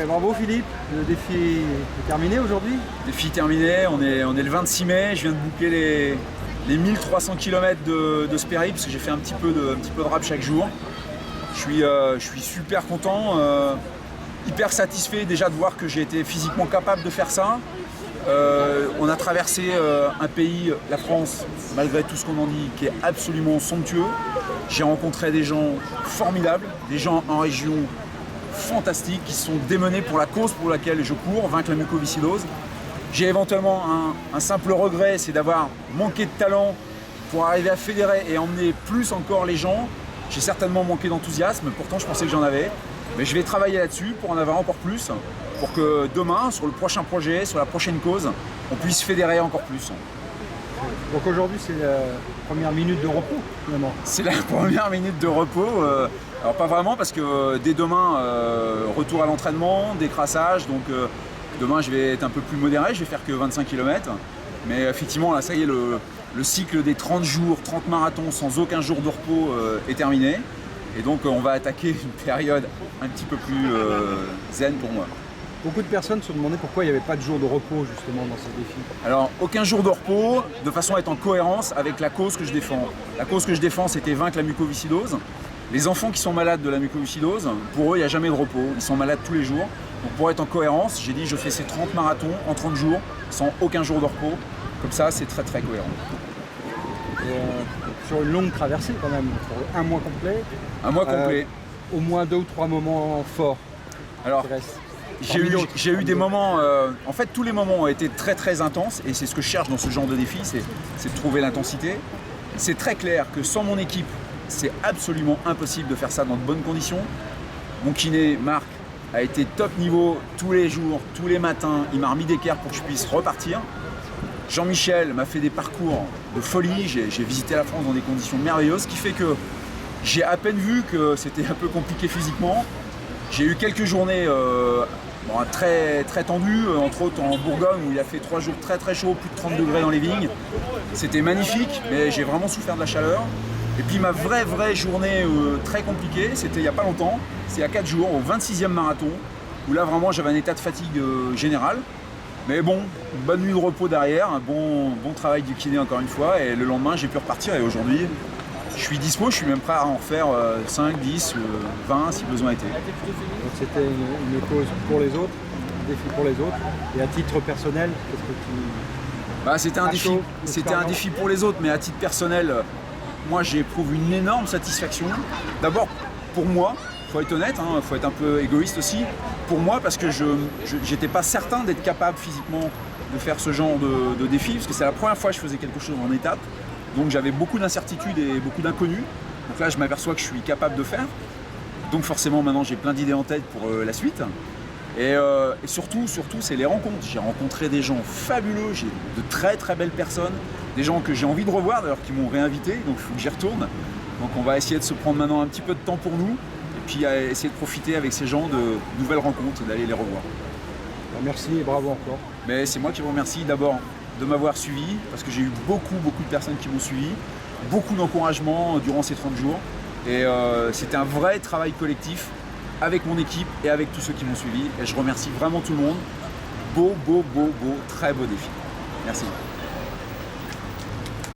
Bravo Philippe, le défi est terminé aujourd'hui. Défi terminé, on est le 26 mai, je viens de boucler les 1300 km de ce périple, parce que j'ai fait un petit peu de rap chaque jour. Je suis super content, hyper satisfait déjà de voir que j'ai été physiquement capable de faire ça. On a traversé un pays, la France, malgré tout ce qu'on en dit, qui est absolument somptueux. J'ai rencontré des gens formidables, des gens en région fantastiques qui sont démenés pour la cause pour laquelle je cours, vaincre la mucoviscidose. J'ai éventuellement un simple regret, c'est d'avoir manqué de talent pour arriver à fédérer et emmener plus encore les gens. J'ai certainement manqué d'enthousiasme, pourtant je pensais que j'en avais. Mais je vais travailler là-dessus pour en avoir encore plus, pour que demain, sur le prochain projet, sur la prochaine cause, on puisse fédérer encore plus. Donc aujourd'hui c'est la première minute de repos finalement. C'est la première minute de repos. Alors pas vraiment parce que dès demain, retour à l'entraînement, décrassage. Donc demain je vais être un peu plus modéré, je vais faire que 25 km. Mais effectivement là ça y est, le cycle des 30 jours, 30 marathons sans aucun jour de repos est terminé. Et donc on va attaquer une période un petit peu plus zen pour moi. Beaucoup de personnes se demandaient pourquoi il n'y avait pas de jour de repos justement dans ces défis. Alors aucun jour de repos, de façon à être en cohérence avec la cause que je défends. La cause que je défends c'était vaincre la mucoviscidose. Les enfants qui sont malades de la mucoviscidose, pour eux il n'y a jamais de repos, ils sont malades tous les jours. Donc pour être en cohérence, j'ai dit je fais ces 30 marathons en 30 jours sans aucun jour de repos. Comme ça c'est très très cohérent. Et, sur une longue traversée quand même, un mois complet. Un mois complet. Au moins 2 ou 3 moments forts. Alors, j'ai eu des moments, en fait tous les moments ont été très très intenses et c'est ce que je cherche dans ce genre de défi, c'est de trouver l'intensité. C'est très clair que sans mon équipe, c'est absolument impossible de faire ça dans de bonnes conditions. Mon kiné, Marc, a été top niveau tous les jours, tous les matins, il m'a remis d'équerre pour que je puisse repartir. Jean-Michel m'a fait des parcours de folie, j'ai visité la France dans des conditions merveilleuses, ce qui fait que j'ai à peine vu que c'était un peu compliqué physiquement. J'ai eu quelques journées très, très tendues, entre autres en Bourgogne où il a fait 3 jours très très chauds, plus de 30 degrés dans les vignes. C'était magnifique, mais j'ai vraiment souffert de la chaleur. Et puis ma vraie journée très compliquée, c'était il n'y a pas longtemps, c'est il y a 4 jours, au 26e marathon, où là vraiment j'avais un état de fatigue général. Mais bon, une bonne nuit de repos derrière, un bon travail du kiné encore une fois, et le lendemain j'ai pu repartir et aujourd'hui je suis dispo, je suis même prêt à en refaire 5, 10, 20 si besoin était. Donc c'était une cause pour les autres, un défi pour les autres, et à titre personnel, qu'est-ce que tu... C'était un défi pour les autres, mais à titre personnel, moi j'éprouve une énorme satisfaction. D'abord pour moi, il faut être honnête, il faut être un peu égoïste aussi, pour moi parce que je n'étais pas certain d'être capable physiquement de faire ce genre de défi, parce que c'est la première fois que je faisais quelque chose en étape. Donc j'avais beaucoup d'incertitudes et beaucoup d'inconnus. Donc là je m'aperçois que je suis capable de faire. Donc forcément maintenant j'ai plein d'idées en tête pour la suite. Et surtout c'est les rencontres. J'ai rencontré des gens fabuleux, j'ai de très très belles personnes, des gens que j'ai envie de revoir d'ailleurs qui m'ont réinvité, donc il faut que j'y retourne. Donc on va essayer de se prendre maintenant un petit peu de temps pour nous et puis essayer de profiter avec ces gens de nouvelles rencontres et d'aller les revoir. Merci et bravo encore. Mais c'est moi qui vous remercie d'abord de m'avoir suivi, parce que j'ai eu beaucoup de personnes qui m'ont suivi, beaucoup d'encouragement durant ces 30 jours. Et c'était un vrai travail collectif avec mon équipe et avec tous ceux qui m'ont suivi. Et je remercie vraiment tout le monde. Très beau défi. Merci.